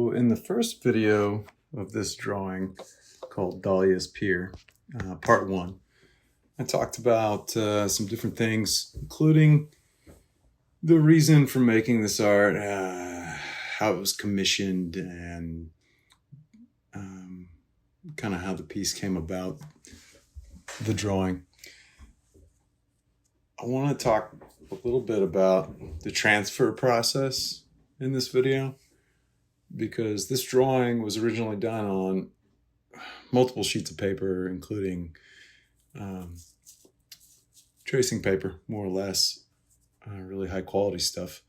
So in the first video of this drawing called Dahlia's Pier, part one, I talked about some different things, including the reason for making this art, how it was commissioned, and kind of how the piece came about, the drawing. I want to talk a little bit about the transfer process in this video, because this drawing was originally done on multiple sheets of paper, including tracing paper, more or less, really high quality stuff,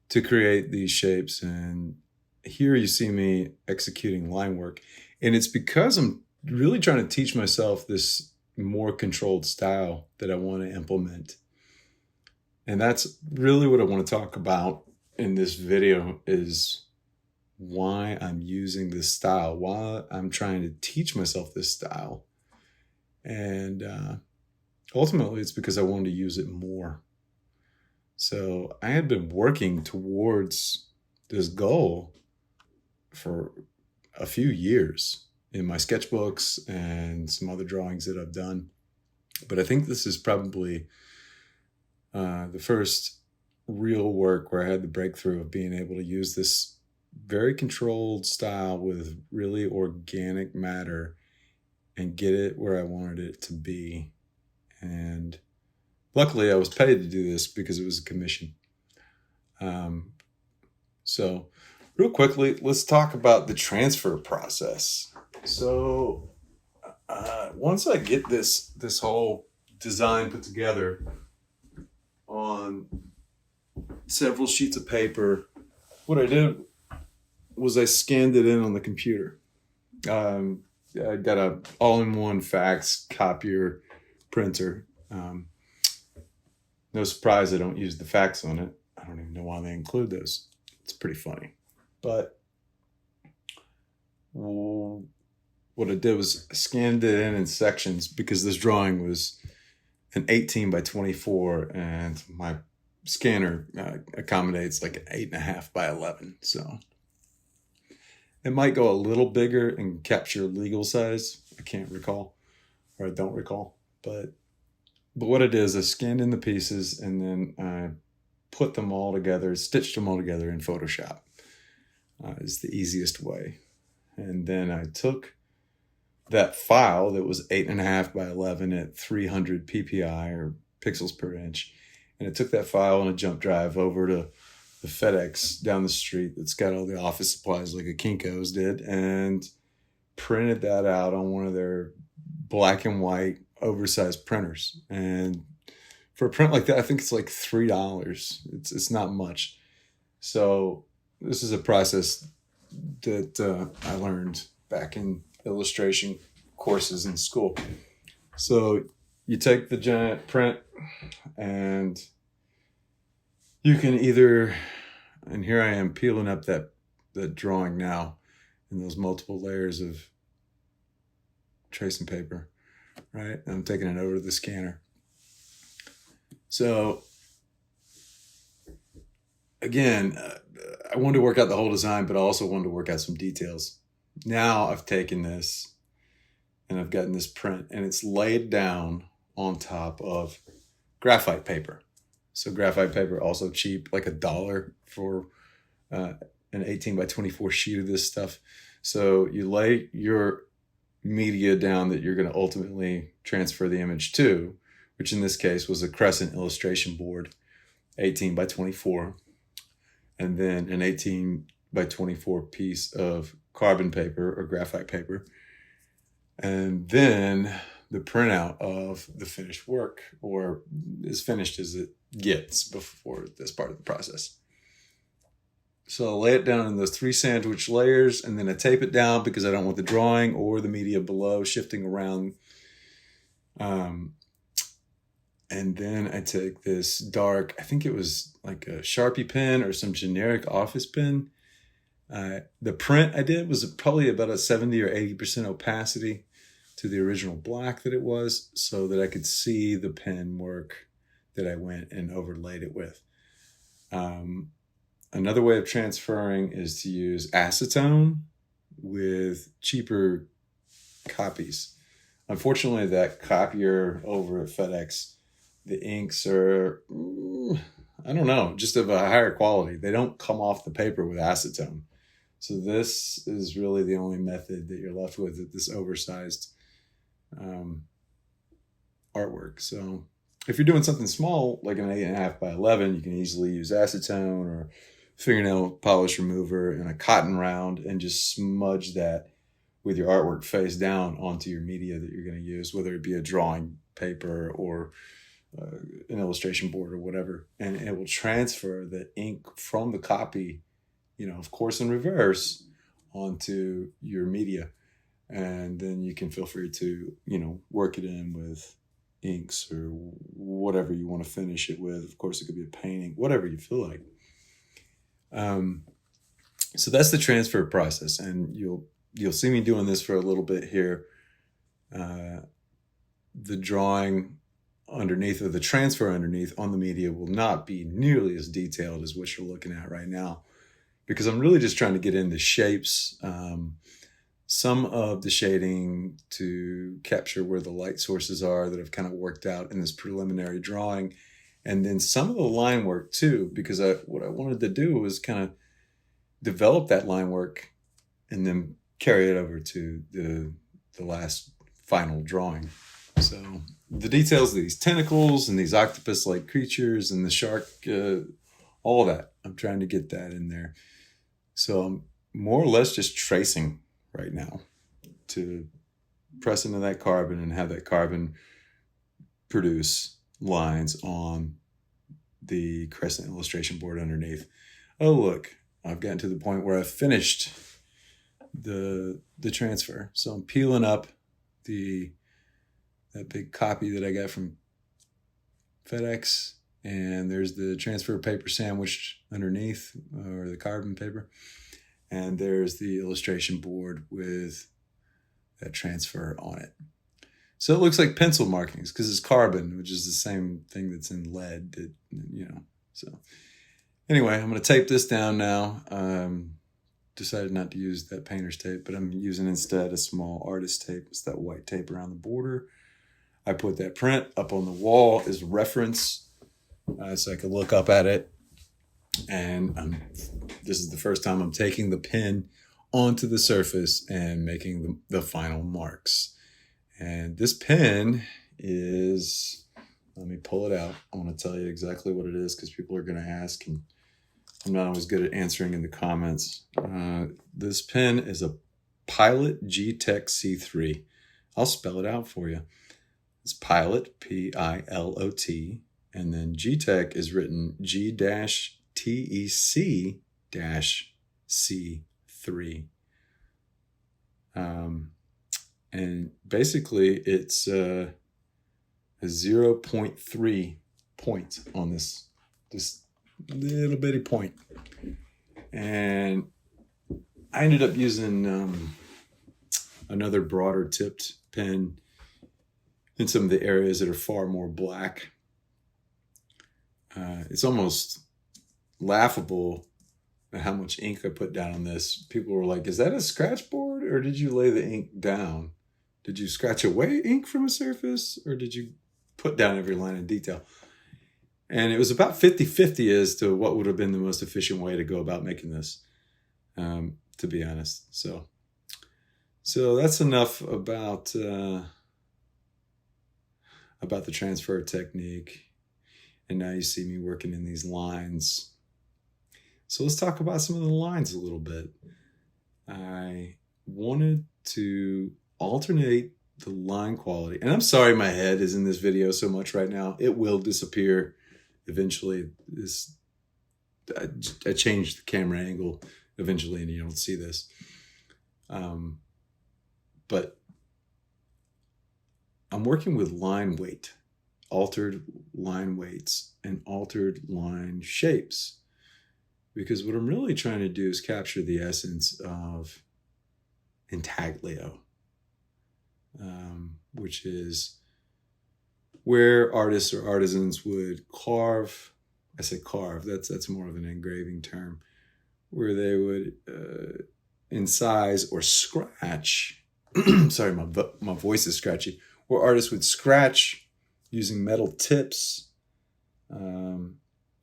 to create these shapes. And here you see me executing line work. And it's because I'm really trying to teach myself this more controlled style that I want to implement. And that's really what I want to talk about in this video, is why I'm using this style, why I'm trying to teach myself this style. And ultimately, it's because I wanted to use it more. So I had been working towards this goal for a few years in my sketchbooks and some other drawings that I've done. But I think this is probably the first real work where I had the breakthrough of being able to use this very controlled style with really organic matter and get it where I wanted it to be. And luckily I was paid to do this because it was a commission. So real quickly, let's talk about the transfer process. So once I get this whole design put together on several sheets of paper, what I did was I scanned it in on the computer. I got a all-in-one fax copier printer. No surprise I don't use the fax on it. I don't even know why they include those. It's pretty funny. But what I did was I scanned it in sections, because this drawing was an 18 by 24 and my scanner accommodates like an 8.5 by 11. So it might go a little bigger and capture legal size. I can't recall, or I don't recall. But what it is, I scanned in the pieces and then I put them all together, stitched them all together in Photoshop. Is the easiest way. And then I took that file that was 8.5 by 11 at 300 ppi, or pixels per inch, and I took that file on a jump drive over to the FedEx down the street that's got all the office supplies like a Kinko's did, and printed that out on one of their black and white oversized printers. And for a print like that, I think it's like $3. It's not much. So this is a process that I learned back in illustration courses in school. So you take the giant print and you can either, and here I am peeling up that drawing now in those multiple layers of tracing paper, right? And I'm taking it over to the scanner. So again, I wanted to work out the whole design, but I also wanted to work out some details. Now I've taken this and I've gotten this print, and it's laid down on top of graphite paper. So graphite paper, also cheap, like $1 for an 18 by 24 sheet of this stuff. So you lay your media down that you're going to ultimately transfer the image to, which in this case was a crescent illustration board, 18 by 24. And then an 18 by 24 piece of carbon paper or graphite paper. And then the printout of the finished work, or as finished as it gets before this part of the process. So I'll lay it down in those 3 sandwich layers, and then I tape it down because I don't want the drawing or the media below shifting around. And then I take this dark, I think it was like a Sharpie pen or some generic office pen. The print I did was probably about a 70 or 80% opacity to the original black that it was, so that I could see the pen work that I went and overlaid it with. Another way of transferring is to use acetone with cheaper copies. Unfortunately, that copier over at FedEx, the inks are, I don't know, just of a higher quality. They don't come off the paper with acetone. So this is really the only method that you're left with this oversized artwork. So if you're doing something small, like an 8.5 by 11, you can easily use acetone or fingernail polish remover and a cotton round and just smudge that with your artwork face down onto your media that you're going to use, whether it be a drawing paper or an illustration board or whatever. And it will transfer the ink from the copy, of course, in reverse onto your media. And then you can feel free to, work it in with inks or whatever you want to finish it with. Of course, it could be a painting, whatever you feel like. So that's the transfer process, and you'll see me doing this for a little bit here. The drawing underneath, or the transfer underneath on the media, will not be nearly as detailed as what you're looking at right now, because I'm really just trying to get into shapes, some of the shading to capture where the light sources are that have kind of worked out in this preliminary drawing. And then some of the line work too, because what I wanted to do was kind of develop that line work and then carry it over to the last final drawing. So the details of these tentacles and these octopus-like creatures and the shark, all that, I'm trying to get that in there. So I'm more or less just tracing right now to press into that carbon and have that carbon produce lines on the crescent illustration board underneath. Oh, look, I've gotten to the point where I've finished the transfer. So I'm peeling up that big copy that I got from FedEx, and there's the transfer paper sandwiched underneath, or the carbon paper, and there's the illustration board with that transfer on it. So it looks like pencil markings because it's carbon, which is the same thing that's in lead, So anyway, I'm going to tape this down now. Decided not to use that painter's tape, but I'm using instead a small artist tape. It's that white tape around the border. I put that print up on the wall as reference, so I could look up at it. And this is the first time I'm taking the pen onto the surface and making the final marks. And this pen is, let me pull it out. I want to tell you exactly what it is because people are going to ask, and I'm not always good at answering in the comments. This pen is a Pilot G-Tech C3. I'll spell it out for you. It's Pilot, P-I-L-O-T, and then G-Tech is written G-T-E-C-C3. And basically it's a 0.3 point on this little bitty point. And I ended up using another broader tipped pen in some of the areas that are far more black. It's almost laughable at how much ink I put down on this. People were like, is that a scratch board, or did you lay the ink down? Did you scratch away ink from a surface, or did you put down every line in detail? And it was about 50-50 as to what would have been the most efficient way to go about making this, to be honest. So that's enough about the transfer technique. And now you see me working in these lines. So let's talk about some of the lines a little bit. I wanted to alternate the line quality. And I'm sorry my head is in this video so much right now. It will disappear eventually. I changed the camera angle eventually, and you don't see this. But I'm working with line weight, altered line weights, and altered line shapes. Because what I'm really trying to do is capture the essence of intaglio, which is where artists or artisans would carve I say carve, that's more of an engraving term, where they would incise or scratch. Sorry, my voice is scratchy. Where artists would scratch using metal tips or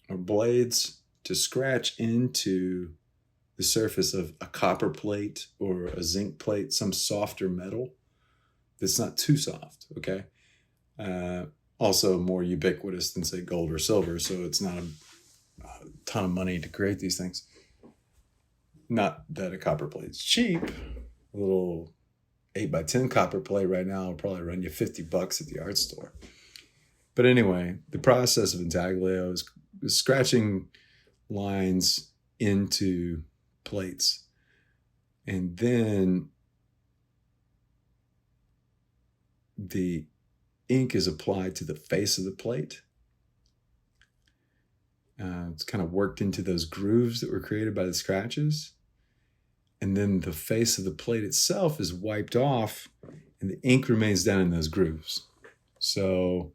blades to scratch into the surface of a copper plate or a zinc plate, some softer metal that's not too soft, okay? Also more ubiquitous than, say, gold or silver, so it's not a ton of money to create these things. Not that a copper plate's cheap. A little 8x10 copper plate right now will probably run you $50 at the art store. But anyway, the process of intaglio is scratching lines into plates. And then the ink is applied to the face of the plate. It's kind of worked into those grooves that were created by the scratches. And then the face of the plate itself is wiped off and the ink remains down in those grooves. So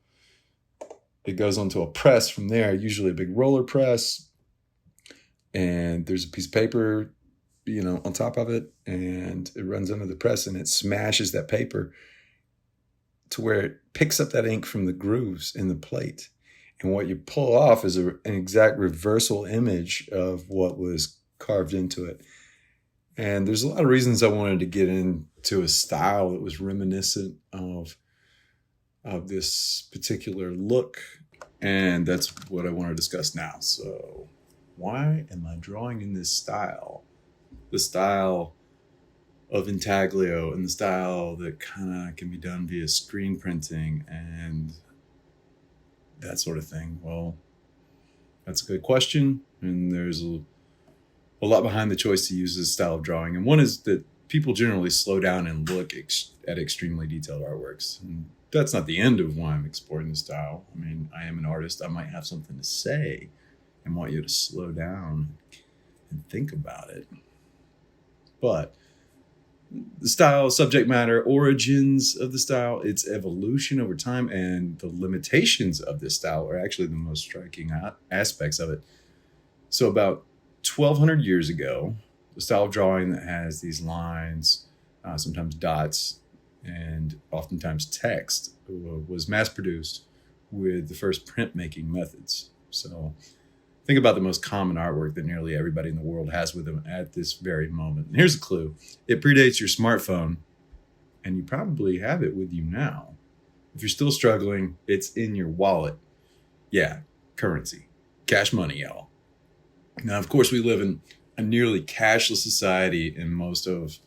it goes onto a press from there, usually a big roller press. And there's a piece of paper, on top of it, and it runs under the press and it smashes that paper to where it picks up that ink from the grooves in the plate. And what you pull off is an exact reversal image of what was carved into it. And there's a lot of reasons I wanted to get into a style that was reminiscent of this particular look. And that's what I want to discuss now. So why am I drawing in this style? The style of intaglio and the style that kind of can be done via screen printing and that sort of thing. Well, that's a good question. And there's a lot behind the choice to use this style of drawing. And one is that people generally slow down and look at extremely detailed artworks. And that's not the end of why I'm exploring the style. I mean, I am an artist. I might have something to say and want you to slow down and think about it. But the style, subject matter, origins of the style, its evolution over time, and the limitations of this style are actually the most striking aspects of it. So about 1,200 years ago, the style of drawing that has these lines, sometimes dots, and oftentimes text was mass-produced with the first printmaking methods. So think about the most common artwork that nearly everybody in the world has with them at this very moment. And here's a clue. It predates your smartphone, and you probably have it with you now. If you're still struggling, it's in your wallet. Yeah, currency. Cash money, y'all. Now, of course, we live in a nearly cashless society in most of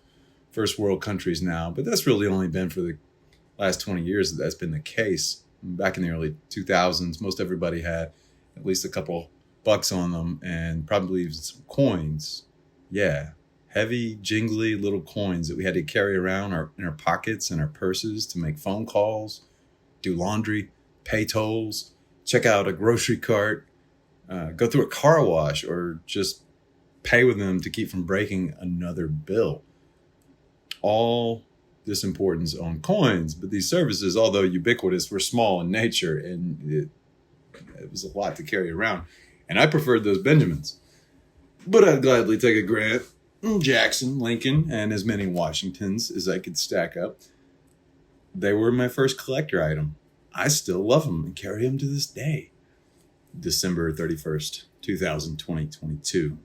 first world countries now, but that's really only been for the last 20 years that's been the case. Back in the early 2000s, most everybody had at least a couple bucks on them and probably even some coins. Yeah, heavy, jingly little coins that we had to carry around in our pockets and our purses to make phone calls, do laundry, pay tolls, check out a grocery cart, go through a car wash, or just pay with them to keep from breaking another bill. All this importance on coins, but these services, although ubiquitous, were small in nature, and it was a lot to carry around. And I preferred those Benjamins. But I'd gladly take a Grant, Jackson, Lincoln, and as many Washingtons as I could stack up. They were my first collector item. I still love them and carry them to this day. December 31st, 2022.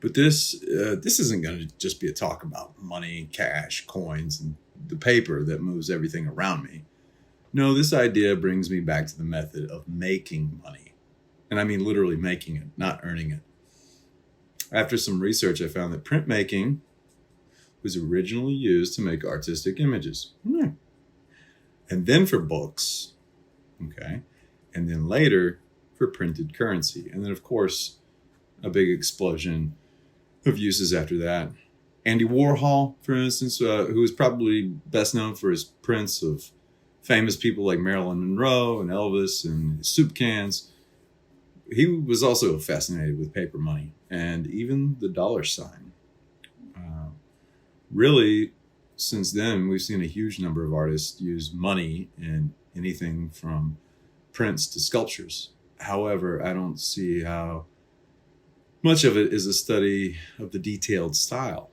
But this isn't going to just be a talk about money, cash, coins, and the paper that moves everything around me. No, this idea brings me back to the method of making money. And I mean literally making it, not earning it. After some research, I found that printmaking was originally used to make artistic images. And then for books, okay? And then later for printed currency. And then, of course, a big explosion of uses after that. Andy Warhol, for instance, who is probably best known for his prints of famous people like Marilyn Monroe and Elvis and soup cans. He was also fascinated with paper money and even the dollar sign. Really, since then, we've seen a huge number of artists use money in anything from prints to sculptures. However, I don't see how much of it is a study of the detailed style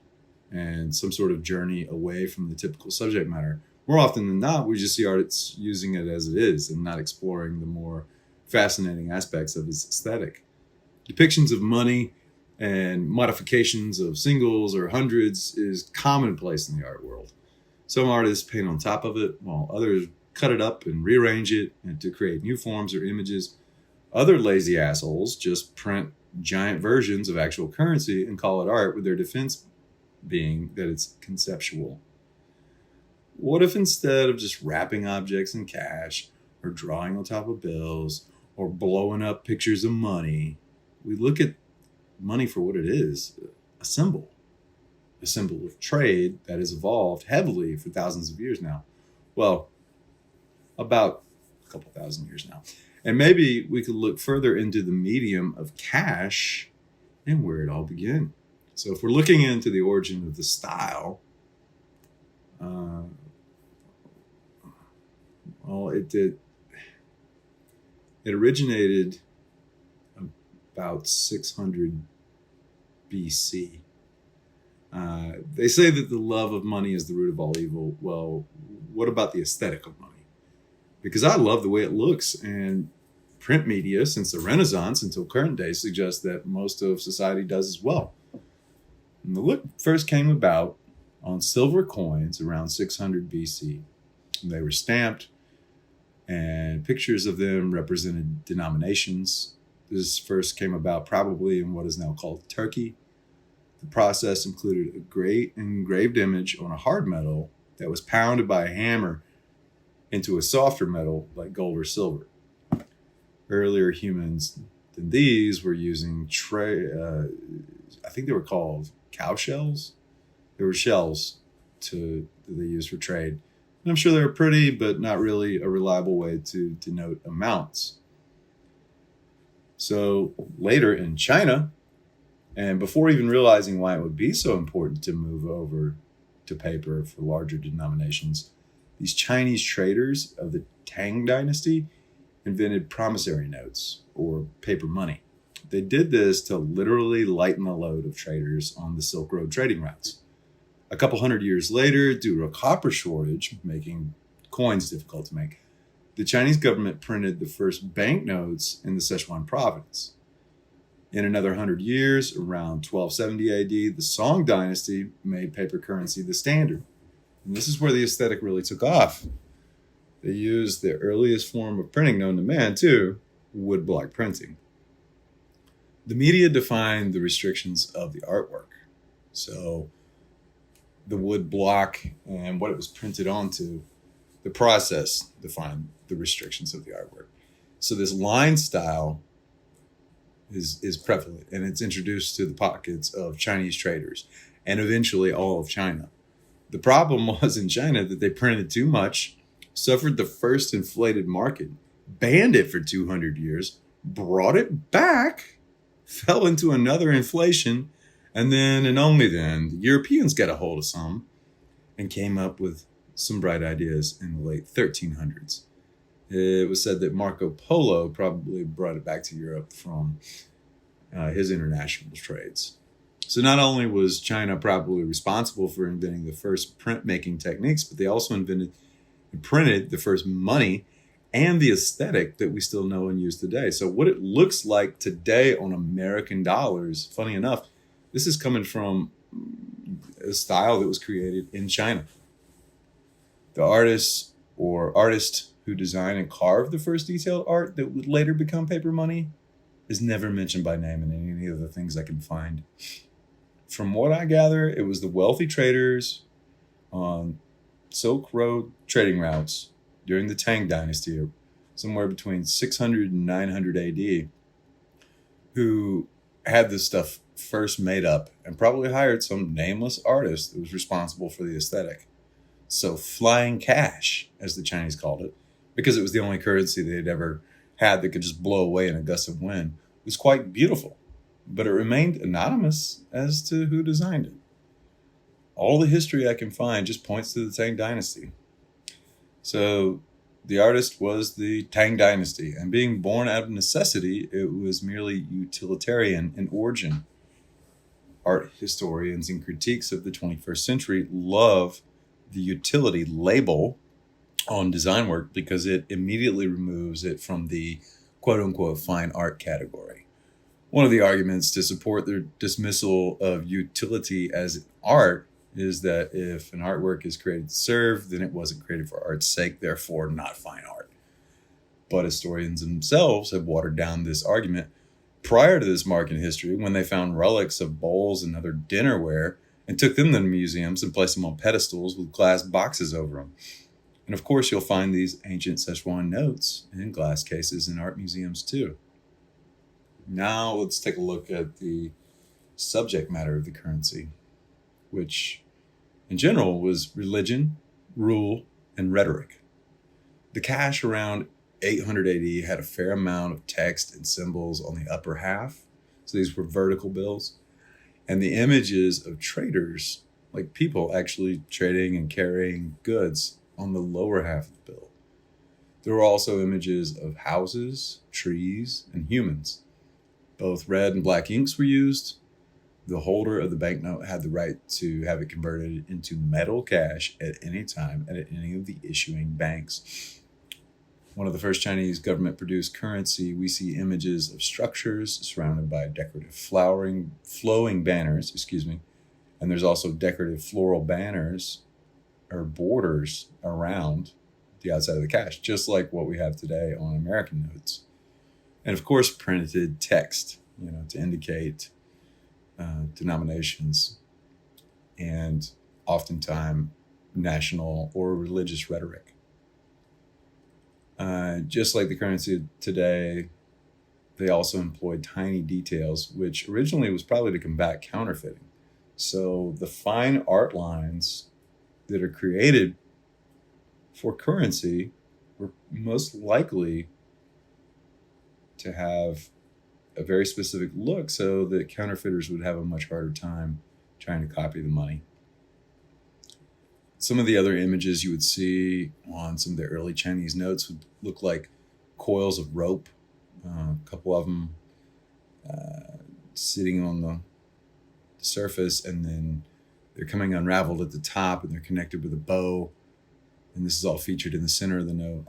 and some sort of journey away from the typical subject matter. More often than not, we just see artists using it as it is and not exploring the more fascinating aspects of its aesthetic. Depictions of money and modifications of singles or hundreds is commonplace in the art world. Some artists paint on top of it, while others cut it up and rearrange it and to create new forms or images. Other lazy assholes just print giant versions of actual currency and call it art, with their defense being that it's conceptual. What if instead of just wrapping objects in cash or drawing on top of bills or blowing up pictures of money, we look at money for what it is, a symbol of trade that has evolved heavily for thousands of years now. Well, about a couple thousand years now. And maybe we could look further into the medium of cash and where it all began. So if we're looking into the origin of the style, it originated about 600 BC. They say that the love of money is the root of all evil. Well, what about the aesthetic of money? Because I love the way it looks, and print media since the Renaissance until current day suggests that most of society does as well. And the look first came about on silver coins around 600 BC. They were stamped, and pictures of them represented denominations. This first came about probably in what is now called Turkey. The process included a great engraved image on a hard metal that was pounded by a hammer into a softer metal like gold or silver. Earlier humans than these were using I think they were called cow shells. They were shells that they used for trade. And I'm sure they were pretty, but not really a reliable way to denote amounts. So later in China, and before even realizing why it would be so important to move over to paper for larger denominations, these Chinese traders of the Tang dynasty invented promissory notes, or paper money. They did this to literally lighten the load of traders on the Silk Road trading routes. A couple hundred years later, due to a copper shortage, making coins difficult to make, the Chinese government printed the first banknotes in the Sichuan province. In another 100 years, around 1270 AD, the Song dynasty made paper currency the standard. And this is where the aesthetic really took off. They used the earliest form of printing known to man, too, woodblock printing. The media defined the restrictions of the artwork. So the wood block and what it was printed onto, the process defined the restrictions of the artwork. So this line style is prevalent, and it's introduced to the pockets of Chinese traders and eventually all of China. The problem was in China that they printed too much, suffered the first inflated market, banned it for 200 years, brought it back, fell into another inflation, and then and only then the Europeans got a hold of some and came up with some bright ideas in the late 1300s. It was said that Marco Polo probably brought it back to Europe from his international trades. So not only was China probably responsible for inventing the first printmaking techniques, but they also invented and printed the first money and the aesthetic that we still know and use today. So what it looks like today on American dollars, funny enough, this is coming from a style that was created in China. The artist who designed and carved the first detailed art that would later become paper money is never mentioned by name in any of the things I can find. From what I gather, it was the wealthy traders on Silk Road trading routes during the Tang dynasty, somewhere between 600 and 900 AD, who had this stuff first made up and probably hired some nameless artist that was responsible for the aesthetic. So flying cash, as the Chinese called it, because it was the only currency they'd ever had that could just blow away in a gust of wind, was quite beautiful. But it remained anonymous as to who designed it. All the history I can find just points to the Tang dynasty. So The artist was the Tang Dynasty, and being born out of necessity, it was merely utilitarian in origin. Art historians and critiques of the 21st century love the utility label on design work because it immediately removes it from the quote-unquote fine art category. One of the arguments to support the dismissal of utility as art is that if an artwork is created to serve, then it wasn't created for art's sake, therefore not fine art. But historians themselves have watered down this argument prior to this mark in history when they found relics of bowls and other dinnerware and took them to museums and placed them on pedestals with glass boxes over them. And of course, you'll find these ancient Szechuan notes in glass cases in art museums too. Now let's take a look at the subject matter of the currency, which in general was religion, rule, and rhetoric. The cash around 800 AD had a fair amount of text and symbols on the upper half. So these were vertical bills. And the images of traders, like people actually trading and carrying goods, on the lower half of the bill. There were also images of houses, trees, and humans. Both red and black inks were used. The holder of the banknote had the right to have it converted into metal cash at any time at any of the issuing banks. One of the first Chinese government-produced currency, we see images of structures surrounded by decorative flowing banners, and there's also decorative floral banners or borders around the outside of the cash, just like what we have today on American notes. And of course, printed text, to indicate denominations and oftentimes national or religious rhetoric. Just like the currency today, they also employed tiny details, which originally was probably to combat counterfeiting. So the fine art lines that are created for currency were most likely to have a very specific look so that counterfeiters would have a much harder time trying to copy the money. Some of the other images you would see on some of the early Chinese notes would look like coils of rope, a couple of them sitting on the surface, and then they're coming unraveled at the top, and they're connected with a bow. And this is all featured in the center of the note.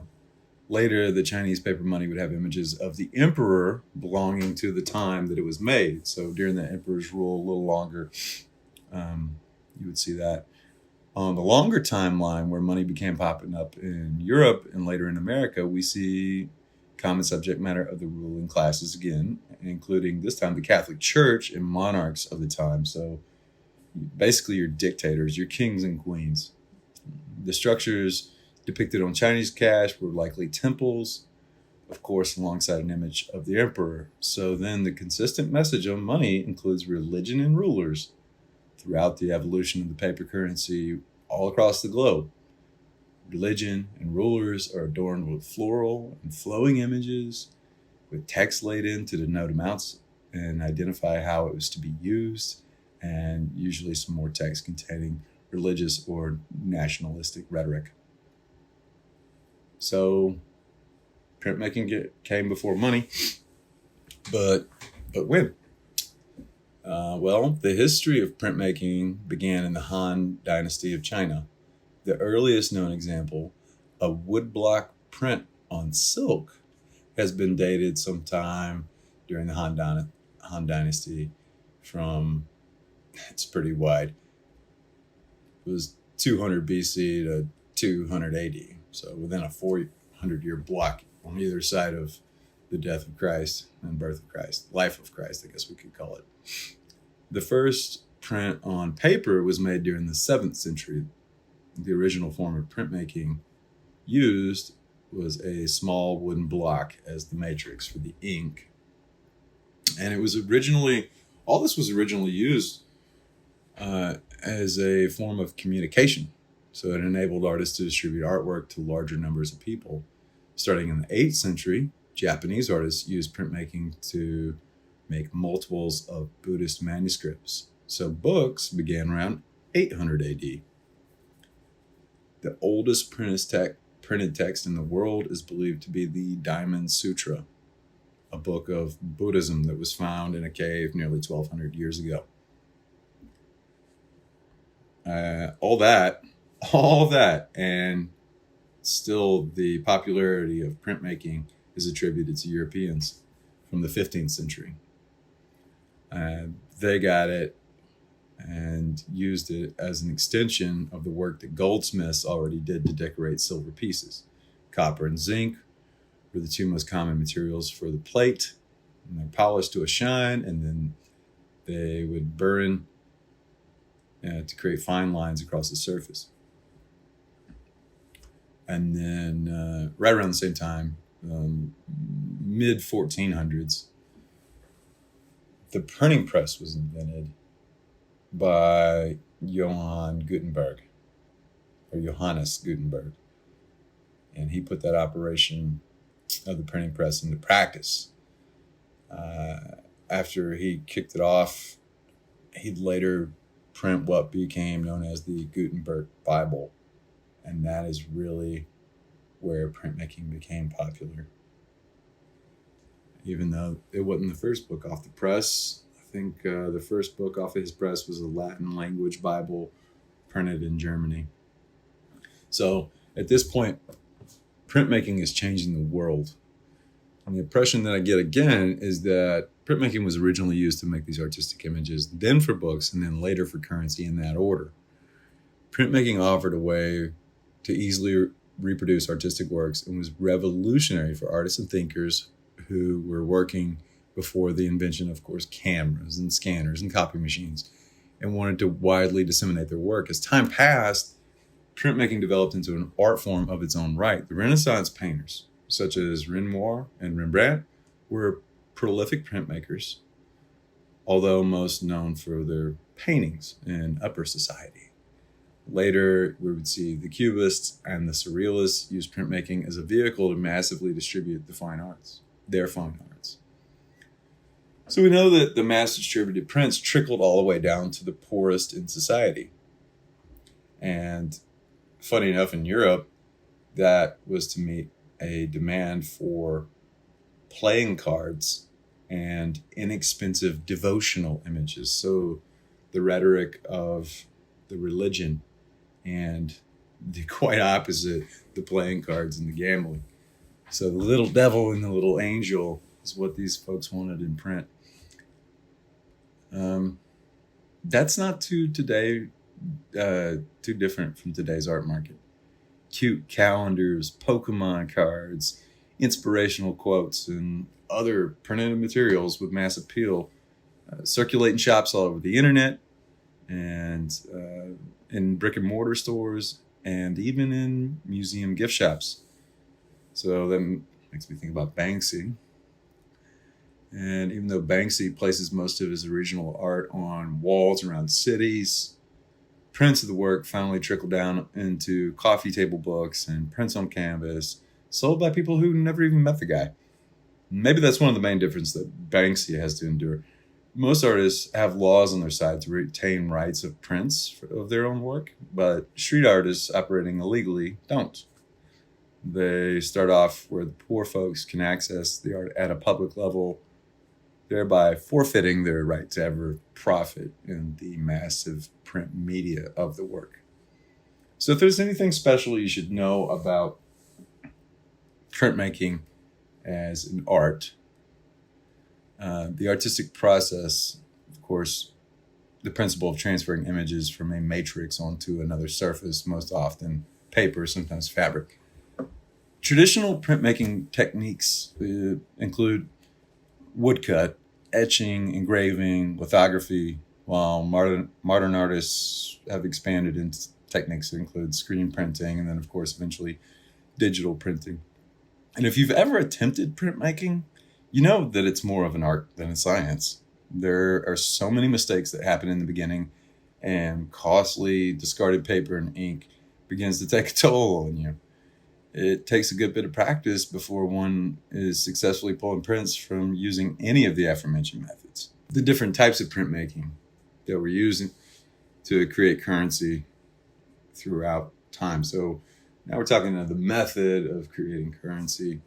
Later, the Chinese paper money would have images of the emperor belonging to the time that it was made. So during the emperor's rule, a little longer, you would see that. On the longer timeline, where money began popping up in Europe and later in America, we see common subject matter of the ruling classes again, including this time the Catholic Church and monarchs of the time. So basically your dictators, your kings and queens. The structures depicted on Chinese cash were likely temples, of course, alongside an image of the emperor. So then the consistent message on money includes religion and rulers throughout the evolution of the paper currency all across the globe. Religion and rulers are adorned with floral and flowing images with text laid in to denote amounts and identify how it was to be used, and usually some more text containing religious or nationalistic rhetoric. So printmaking came before money, but when? Well, the history of printmaking began in the Han Dynasty of China. The earliest known example, a woodblock print on silk, has been dated sometime during the Han Dynasty from, it's pretty wide, it was 200 BC to 200 AD. So within a 400-year block on either side of the death of Christ and birth of Christ, life of Christ, I guess we could call it. The first print on paper was made during the 7th century. The original form of printmaking used was a small wooden block as the matrix for the ink. And it was originally, all this was originally used as a form of communication. So it enabled artists to distribute artwork to larger numbers of people. Starting in the 8th century, Japanese artists used printmaking to make multiples of Buddhist manuscripts. So books began around 800 AD. The oldest printed printed text in the world is believed to be the Diamond Sutra, a book of Buddhism that was found in a cave nearly 1,200 years ago. All that, and still the popularity of printmaking is attributed to Europeans from the 15th century. They got it and used it as an extension of the work that goldsmiths already did to decorate silver pieces. Copper and zinc were the two most common materials for the plate, and they're polished to a shine, and then they would burn to create fine lines across the surface. And then right around the same time, mid 1400s, the printing press was invented by Johannes Gutenberg. And he put that operation of the printing press into practice. After he kicked it off, he'd later print what became known as the Gutenberg Bible. And that is really where printmaking became popular. Even though it wasn't the first book off the press, I think the first book off of his press was a Latin language Bible printed in Germany. So at this point, printmaking is changing the world. And the impression that I get again is that printmaking was originally used to make these artistic images, then for books, and then later for currency in that order. Printmaking offered a way to easily reproduce artistic works and was revolutionary for artists and thinkers who were working before the invention, of course, cameras and scanners and copy machines, and wanted to widely disseminate their work. As time passed, printmaking developed into an art form of its own right. The Renaissance painters, such as Renoir and Rembrandt, were prolific printmakers, although most known for their paintings in upper society. Later, we would see the Cubists and the Surrealists use printmaking as a vehicle to massively distribute their fine arts. So we know that the mass distributed prints trickled all the way down to the poorest in society. And funny enough, in Europe, that was to meet a demand for playing cards and inexpensive devotional images. So the rhetoric of the religion and the quite opposite, the playing cards and the gambling. So the little devil and the little angel is what these folks wanted in print. That's not too different from today's art market. Cute calendars, Pokemon cards, inspirational quotes, and other printed materials with mass appeal circulate in shops all over the internet and in brick and mortar stores and even in museum gift shops. So that makes me think about Banksy. And even though Banksy places most of his original art on walls around cities, prints of the work finally trickle down into coffee table books and prints on canvas, sold by people who never even met the guy. Maybe that's one of the main differences that Banksy has to endure. Most artists have laws on their side to retain rights of prints of their own work, but street artists operating illegally don't. They start off where the poor folks can access the art at a public level, thereby forfeiting their right to ever profit in the massive print media of the work. So if there's anything special you should know about printmaking as an art, the artistic process, of course, the principle of transferring images from a matrix onto another surface, most often paper, sometimes fabric. Traditional printmaking techniques include woodcut, etching, engraving, lithography, while modern artists have expanded into techniques that include screen printing and then, of course, eventually digital printing. And if you've ever attempted printmaking, you know that it's more of an art than a science. There are so many mistakes that happen in the beginning, and costly discarded paper and ink begins to take a toll on you. It takes a good bit of practice before one is successfully pulling prints from using any of the aforementioned methods. The different types of printmaking that we're using to create currency throughout time. So Now we're talking about the method of creating currency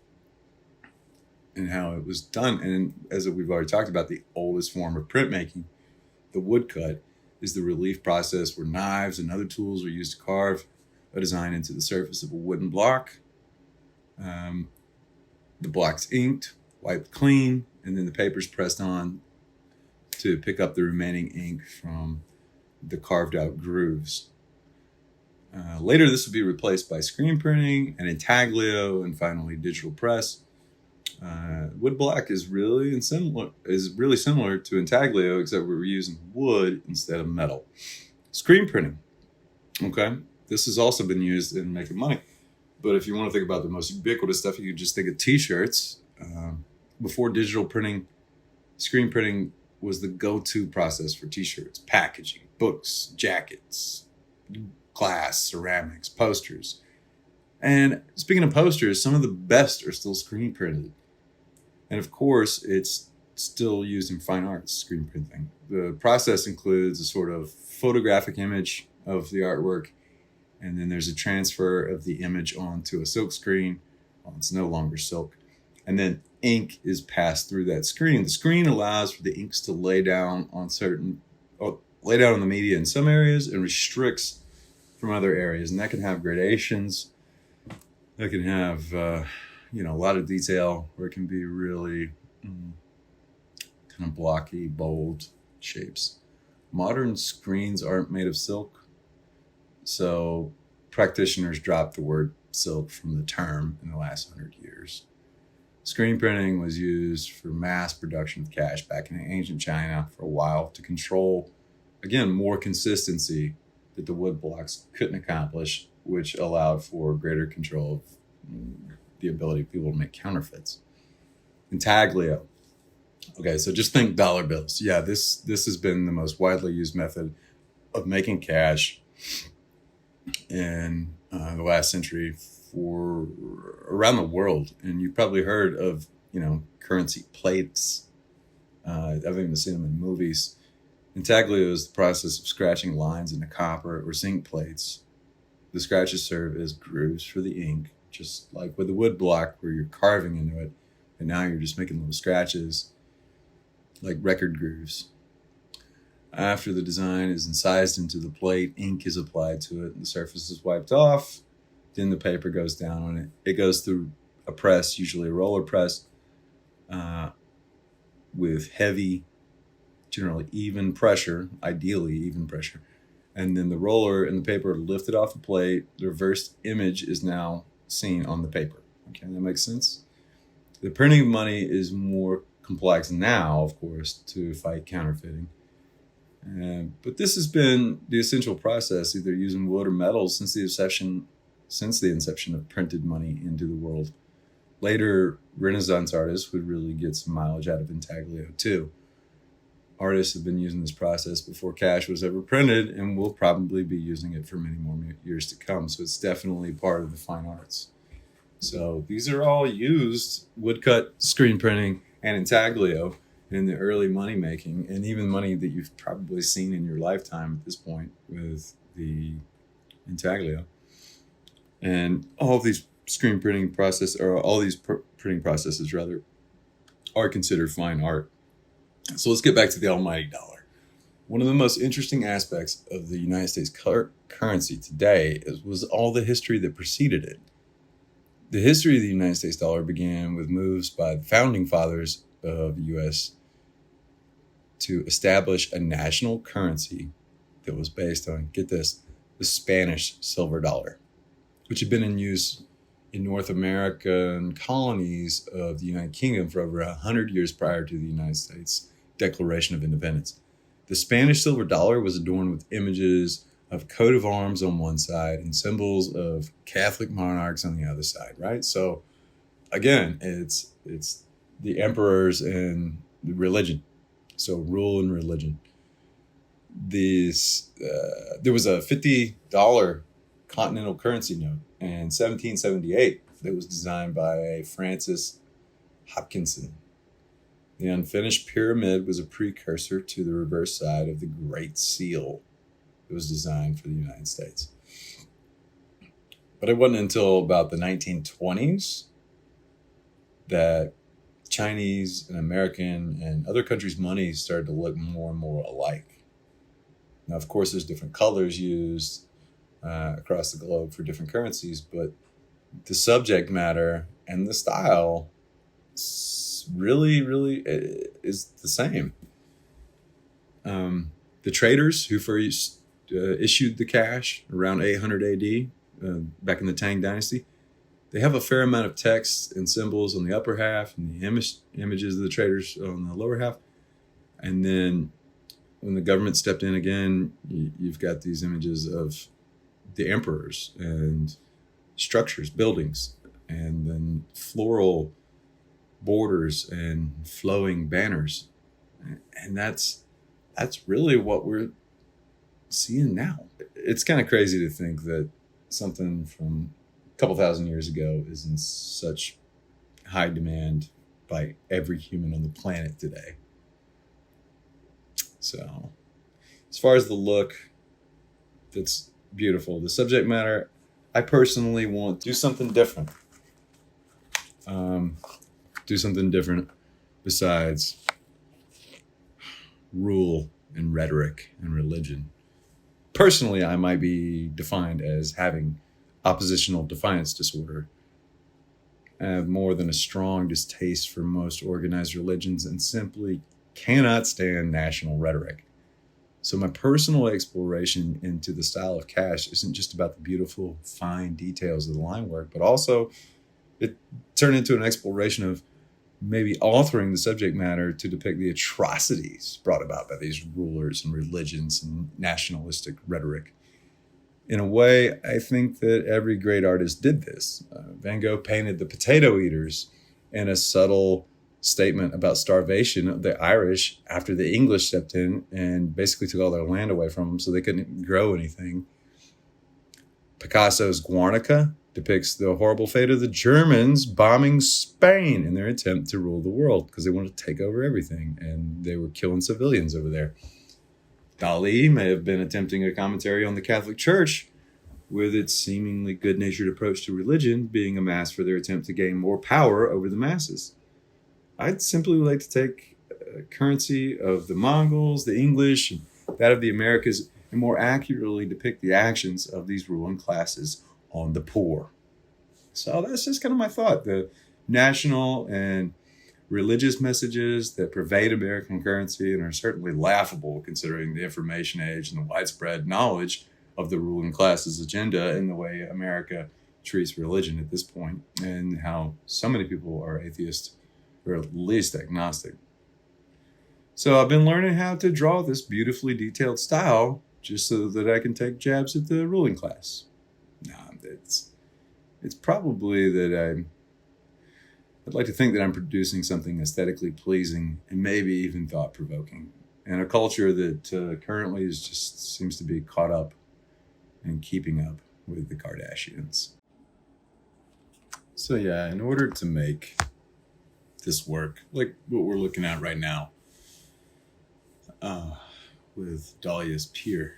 and how it was done. And as we've already talked about, the oldest form of printmaking, the woodcut, is the relief process where knives and other tools are used to carve a design into the surface of a wooden block. The block's inked, wiped clean, and then the paper's pressed on to pick up the remaining ink from the carved out grooves. Later, this would be replaced by screen printing and intaglio, and finally digital press. Wood block is really similar to intaglio, except we're using wood instead of metal. Screen printing, okay, this has also been used in making money. But if you want to think about the most ubiquitous stuff, you could just think of T-shirts. Before digital printing, screen printing was the go-to process for T-shirts, packaging, books, jackets, glass, ceramics, posters. And speaking of posters, some of the best are still screen printed. And of course, it's still used in fine arts, screen printing. The process includes a sort of photographic image of the artwork, and then there's a transfer of the image onto a silk screen. Well, it's no longer silk. And then ink is passed through that screen. The screen allows for the inks to lay down on the media in some areas and restricts from other areas. And that can have gradations. That can have, a lot of detail, where it can be really kind of blocky, bold shapes. Modern screens aren't made of silk, so practitioners dropped the word silk from the term in the last 100 years. Screen printing was used for mass production of cash back in ancient China for a while to control, again, more consistency that the wood blocks couldn't accomplish, which allowed for greater control of the ability of people to make counterfeits. Intaglio. Okay, so just think dollar bills. Yeah, this has been the most widely used method of making cash in the last century for around the world. And you've probably heard of, currency plates. I've even seen them in movies. Intaglio is the process of scratching lines into copper or zinc plates. The scratches serve as grooves for the ink, just like with the wood block where you're carving into it, and now you're just making little scratches like record grooves. After the design is incised into the plate, ink is applied to it, and the surface is wiped off. Then the paper goes down on it. It goes through a press, usually a roller press, with heavy, generally even pressure, ideally even pressure. And then the roller and the paper are lifted off the plate. The reversed image is now seen on the paper. Okay, that makes sense? The printing of money is more complex now, of course, to fight counterfeiting. But this has been the essential process, either using wood or metal, since the inception of printed money into the world. Later, Renaissance artists would really get some mileage out of intaglio too. Artists have been using this process before cash was ever printed, and will probably be using it for many more years to come. So it's definitely part of the fine arts. So these are all used, woodcut, screen printing, and intaglio, in the early money making, and even money that you've probably seen in your lifetime at this point with the intaglio. And all of these screen printing process, or all these printing processes rather, are considered fine art. So let's get back to the almighty dollar. One of the most interesting aspects of the United States currency today was all the history that preceded it. The history of the United States dollar began with moves by the founding fathers of the U.S. to establish a national currency that was based on, get this, the Spanish silver dollar, which had been in use in North American colonies of the United Kingdom for over 100 years prior to the United States Declaration of Independence. The Spanish silver dollar was adorned with images of coat of arms on one side and symbols of Catholic monarchs on the other side, right? So again, it's the emperors and the religion. So rule and religion. There was a $50 continental currency note in 1778 that was designed by Francis Hopkinson. The unfinished pyramid was a precursor to the reverse side of the Great Seal. It was designed for the United States. But it wasn't until about the 1920s that Chinese and American and other countries' money started to look more and more alike. Now, of course, there's different colors used across the globe for different currencies, but the subject matter and the style really is the same. The traders who first issued the cash around 800 AD, back in the Tang Dynasty, they have a fair amount of text and symbols on the upper half and the images of the traders on the lower half. And then when the government stepped in again, you've got these images of the emperors and structures, buildings, and then floral borders and flowing banners. And that's really what we're seeing now. It's kind of crazy to think that something from a couple thousand years ago is in such high demand by every human on the planet today. So, as far as the look, that's beautiful. The subject matter, I personally want to do something different. Do something different besides rule and rhetoric and religion. Personally, I might be defined as having oppositional defiance disorder. I have more than a strong distaste for most organized religions and simply cannot stand national rhetoric. So my personal exploration into the style of cash isn't just about the beautiful, fine details of the line work, but also it turned into an exploration of maybe altering the subject matter to depict the atrocities brought about by these rulers and religions and nationalistic rhetoric. In a way, I think that every great artist did this. Van Gogh painted the potato eaters in a subtle statement about starvation of the Irish after the English stepped in and basically took all their land away from them so they couldn't grow anything. Picasso's Guernica depicts the horrible fate of the Germans bombing Spain in their attempt to rule the world because they wanted to take over everything and they were killing civilians over there. Dahlia may have been attempting a commentary on the Catholic Church with its seemingly good-natured approach to religion being a mask for their attempt to gain more power over the masses. I'd simply like to take a currency of the Mongols, the English, and that of the Americas, and more accurately depict the actions of these ruling classes on the poor. So that's just kind of my thought. The national and religious messages that pervade American currency and are certainly laughable considering the information age and the widespread knowledge of the ruling class's agenda and the way America treats religion at this point, and how so many people are atheists or at least agnostic. So I've been learning how to draw this beautifully detailed style just so that I can take jabs at the ruling class. It's probably that I'd like to think that I'm producing something aesthetically pleasing and maybe even thought-provoking in a culture that currently seems to be caught up and keeping up with the Kardashians. So yeah, in order to make this work, like what we're looking at right now, with Dahlia's Pier,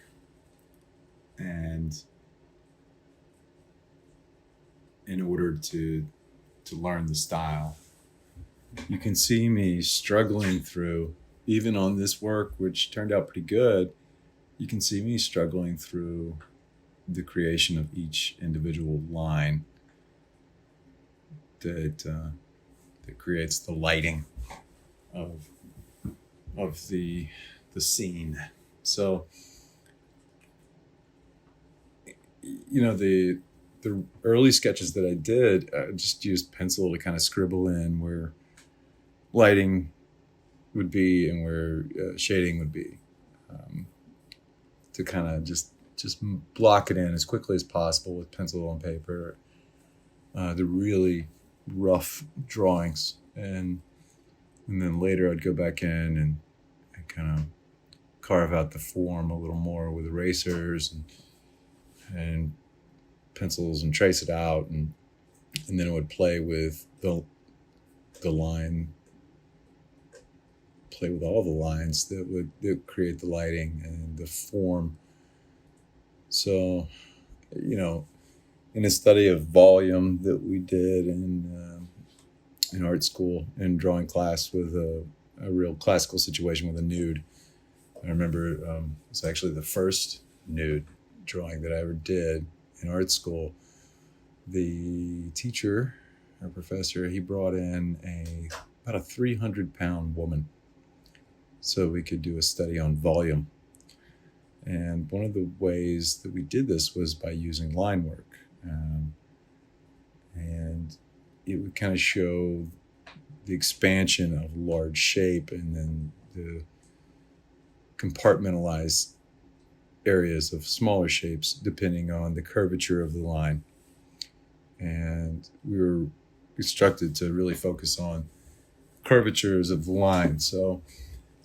and in order to learn the style, you can see me struggling through, even on this work, which turned out pretty good, you can see me struggling through the creation of each individual line that creates the lighting of the scene. So, you know, the early sketches that I did, I just used pencil to kind of scribble in where lighting would be and where shading would be, to kind of just block it in as quickly as possible with pencil and paper. The really rough drawings, and then later I'd go back in and kind of carve out the form a little more with erasers and pencils and trace it out, and then it would play with the line, play with all the lines that would create the lighting and the form. So, you know, in a study of volume that we did in art school in drawing class with a real classical situation with a nude. I remember it was actually the first nude drawing that I ever did in art school. The teacher, our professor, he brought in about a 300-pound woman so we could do a study on volume. And one of the ways that we did this was by using line work. And it would kind of show the expansion of large shape and then the compartmentalized areas of smaller shapes depending on the curvature of the line. And we were instructed to really focus on curvatures of the line. So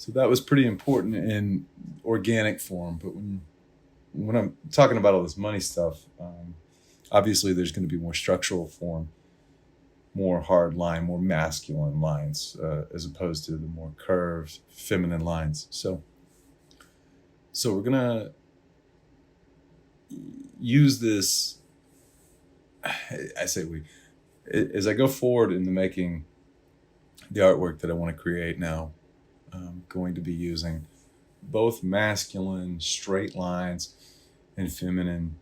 that was pretty important in organic form. But when I'm talking about all this money stuff, obviously there's going to be more structural form, more hard line, more masculine lines, as opposed to the more curved feminine lines. So we're going to use this. I say we, as I go forward in the making the artwork that I want to create now, I'm going to be using both masculine straight lines and feminine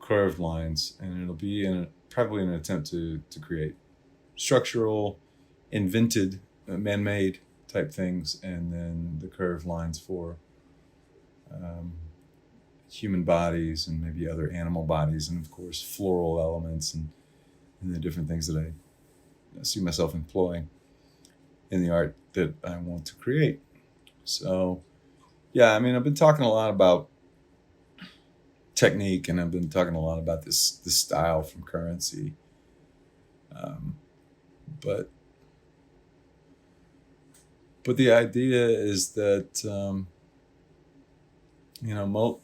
curved lines, and it'll be probably an attempt to create structural, invented, man-made type things, and then the curved lines for human bodies and maybe other animal bodies, and of course floral elements and the different things that I see myself employing in the art that I want to create. So yeah, I mean, I've been talking a lot about technique, and I've been talking a lot about this style from Currency, but the idea is that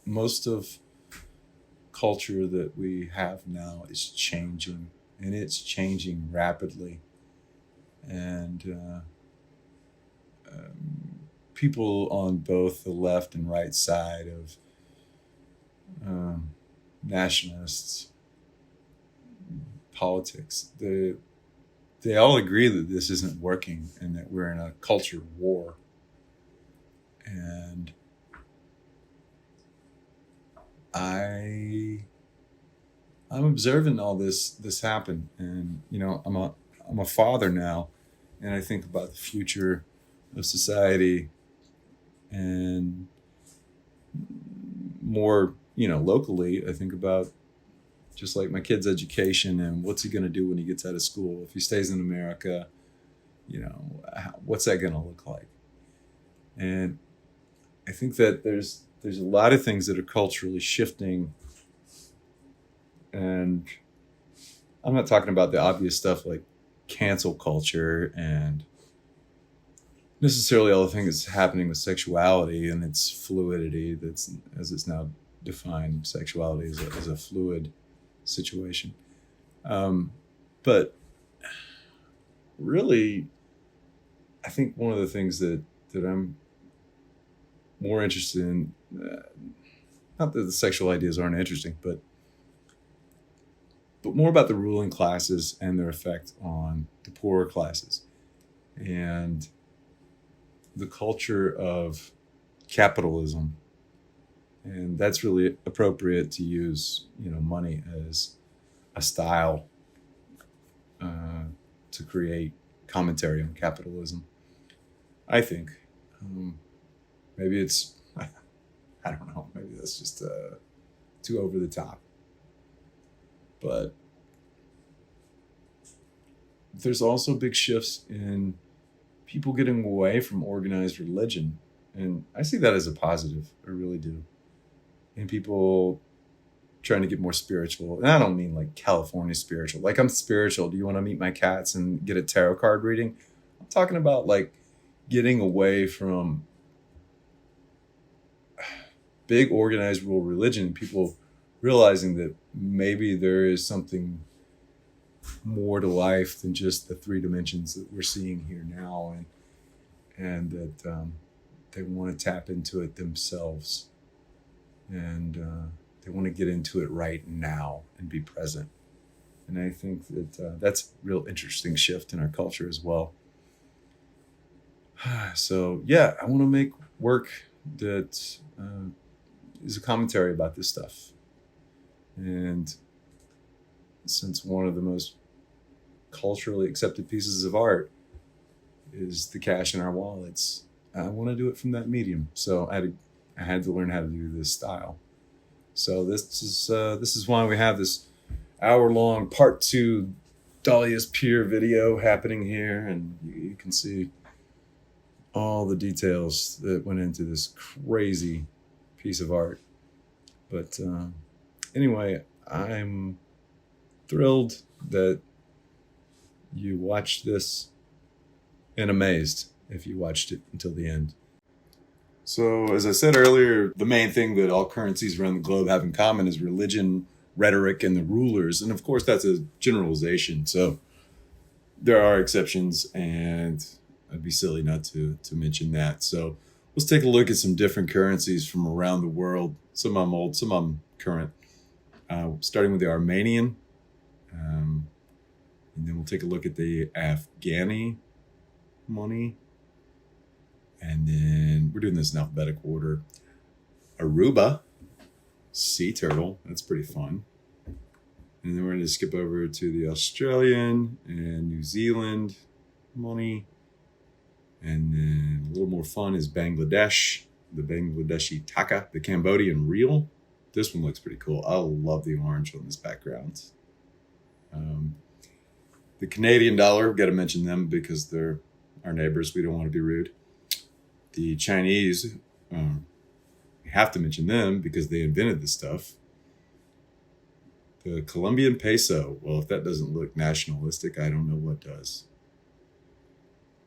most of culture that we have now is changing, and it's changing rapidly, and people on both the left and right side of nationalists politics, they all agree that this isn't working and that we're in a culture war. And I'm observing all this happen, and I'm a father now, and I think about the future of society, and more locally, I think about just like my kid's education and what's he going to do when he gets out of school. If he stays in America, what's that going to look like? And I think that there's a lot of things that are culturally shifting, and I'm not talking about the obvious stuff like cancel culture and necessarily all the things that's happening with sexuality and its fluidity. That's, as it's now defined, sexuality as a fluid situation. But really, I think one of the things that I'm more interested in, not that the sexual ideas aren't interesting, but more about the ruling classes and their effect on the poorer classes, and the culture of capitalism. And that's really appropriate to use, money as a style to create commentary on capitalism. I think maybe it's, I don't know, maybe that's just too over the top. But there's also big shifts in people getting away from organized religion. And I see that as a positive. I really do. And people trying to get more spiritual. And I don't mean like California spiritual. Like, I'm spiritual. Do you want to meet my cats and get a tarot card reading? I'm talking about like getting away from big organized world religion. People realizing that maybe there is something more to life than just the three dimensions that we're seeing here now, and that they want to tap into it themselves, and They want to get into it right now and be present. And I think that that's a real interesting shift in our culture as well. So yeah, I want to make work that is a commentary about this stuff. And since one of the most culturally accepted pieces of art is the cash in our wallets, I want to do it from that medium. So I had to learn how to do this style. So this is why we have this hour-long part 2 Dahlias Pier video happening here, and you can see all the details that went into this crazy piece of art. But anyway, I'm thrilled that you watched this, and amazed if you watched it until the end. So, as I said earlier, the main thing that all currencies around the globe have in common is religion, rhetoric, and the rulers. And of course, that's a generalization. So there are exceptions, and I'd be silly not to mention that. So let's take a look at some different currencies from around the world. Some of them old, some of them current. Starting with the Armenian. And then we'll take a look at the Afghani money. And then we're doing this in alphabetical order. Aruba, sea turtle. That's pretty fun. And then we're going to skip over to the Australian and New Zealand money. And then a little more fun is Bangladesh, the Bangladeshi taka, the Cambodian riel. This one looks pretty cool. I love the orange on this background. The Canadian dollar, we've got to mention them because they're our neighbors. We don't want to be rude. The Chinese, we have to mention them because they invented this stuff. The Colombian peso. Well, if that doesn't look nationalistic, I don't know what does.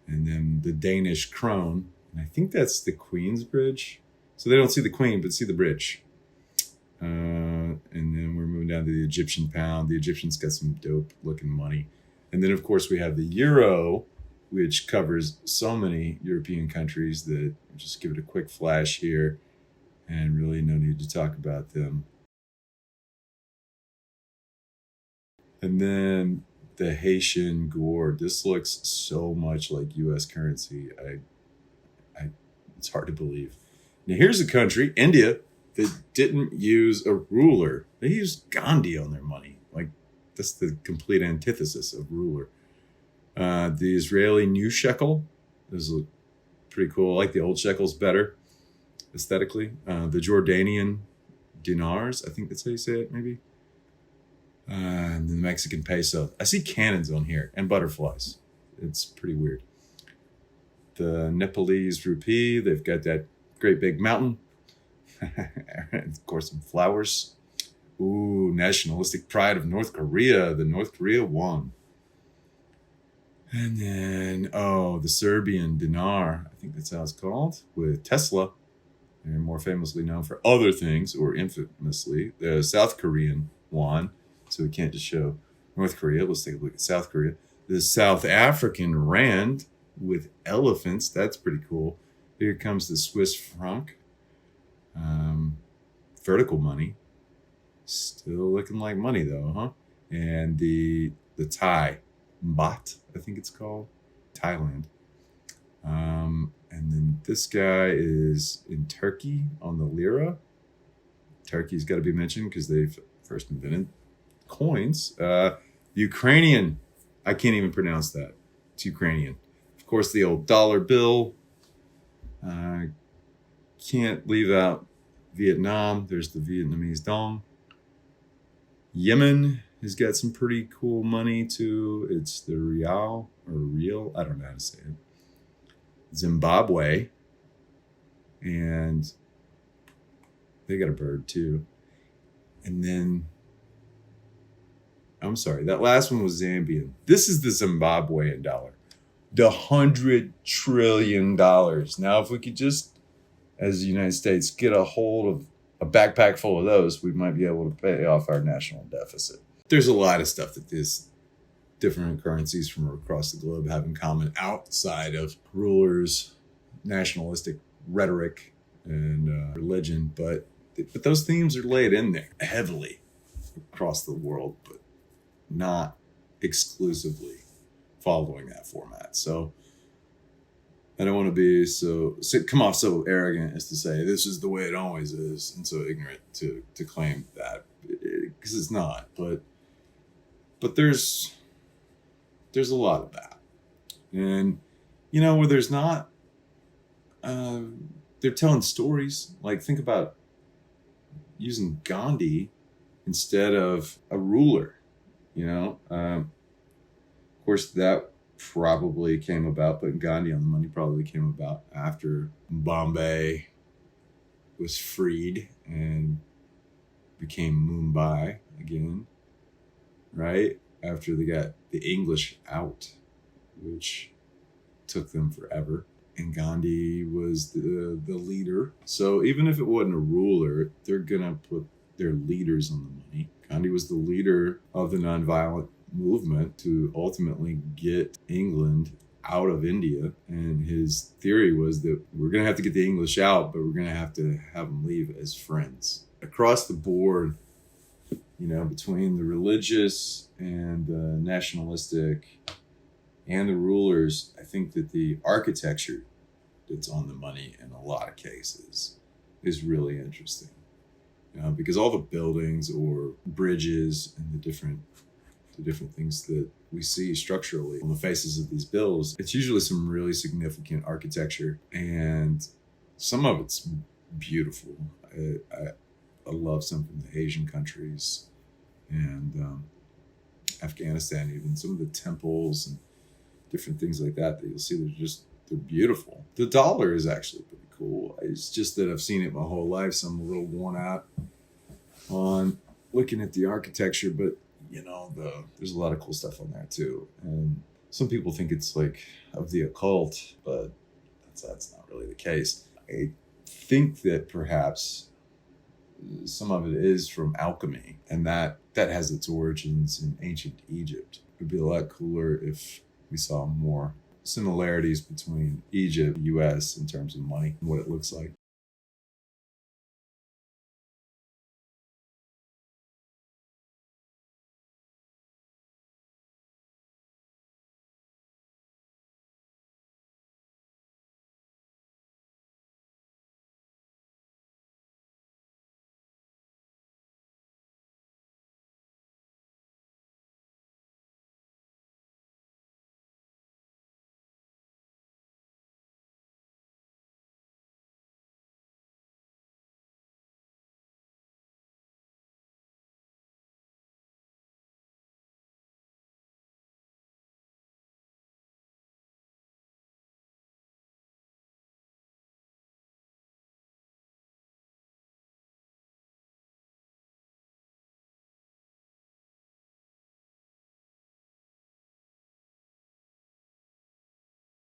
And then the Danish krone. And I think that's the Queen's Bridge. So they don't see the Queen, but see the bridge. And then we're moving down to the Egyptian pound. The Egyptians got some dope looking money. And then, of course, we have the euro, which covers so many European countries that I'll just give it a quick flash here, and really no need to talk about them. And then the Haitian gourd. This looks so much like U.S. currency. It's hard to believe. Now here's a country, India, that didn't use a ruler. They used Gandhi on their money. Like, that's the complete antithesis of ruler. The Israeli new shekel. This look pretty cool. I like the old shekels better aesthetically. The Jordanian dinars. I think that's how you say it, maybe. And the Mexican peso. I see cannons on here and butterflies. It's pretty weird. The Nepalese rupee. They've got that great big mountain. And of course, some flowers. Ooh, nationalistic pride of North Korea. The North Korea won. And then, the Serbian dinar. I think that's how it's called. With Tesla. They're more famously known for other things, or infamously. The South Korean won. So we can't just show North Korea. Let's take a look at South Korea. The South African rand with elephants. That's pretty cool. Here comes the Swiss franc. Vertical money. Still looking like money though, huh? And the Thai baht, I think it's called. Thailand. And then this guy is in Turkey on the lira. Turkey's got to be mentioned because they've first invented coins. Ukrainian. I can't even pronounce that. It's Ukrainian. Of course, the old dollar bill. Can't leave out Vietnam. There's the Vietnamese dong. Yemen has got some pretty cool money too. It's the real or real. I don't know how to say it. Zimbabwe. And they got a bird too. And then, I'm sorry, that last one was Zambian. This is the Zimbabwean dollar. The $100 trillion. Now, if we could just, as the United States, get a hold of a backpack full of those, we might be able to pay off our national deficit. There's a lot of stuff that these different currencies from across the globe have in common outside of rulers, nationalistic rhetoric, and religion. But But those themes are laid in there heavily across the world, but not exclusively following that format. So I don't want to be come off so arrogant as to say this is the way it always is, and so ignorant to claim that, because it's not. But there's a lot of that, and where there's not, they're telling stories. Like, think about using Gandhi instead of a ruler. Of course that probably came about, but Gandhi on the money probably came about after Bombay was freed and became Mumbai again, right? After they got the English out, which took them forever. And Gandhi was the leader. So even if it wasn't a ruler, they're going to put their leaders on the money. Gandhi was the leader of the nonviolent movement to ultimately get England out of India. And his theory was that we're going to have to get the English out, but we're going to have them leave as friends. Across the board, between the religious and the nationalistic and the rulers, I think that the architecture that's on the money in a lot of cases is really interesting. Because all the buildings or bridges and the different things that we see structurally on the faces of these bills, it's usually some really significant architecture, and some of it's beautiful. I love some from the Asian countries and Afghanistan, even some of the temples and different things like that you'll see. They're beautiful. The dollar is actually pretty cool. It's just that I've seen it my whole life, so I'm a little worn out on looking at the architecture, but there's a lot of cool stuff on there too. And some people think it's like of the occult, but that's not really the case. I think that perhaps some of it is from alchemy, and that has its origins in ancient Egypt. It would be a lot cooler if we saw more similarities between Egypt and the US in terms of money and what it looks like.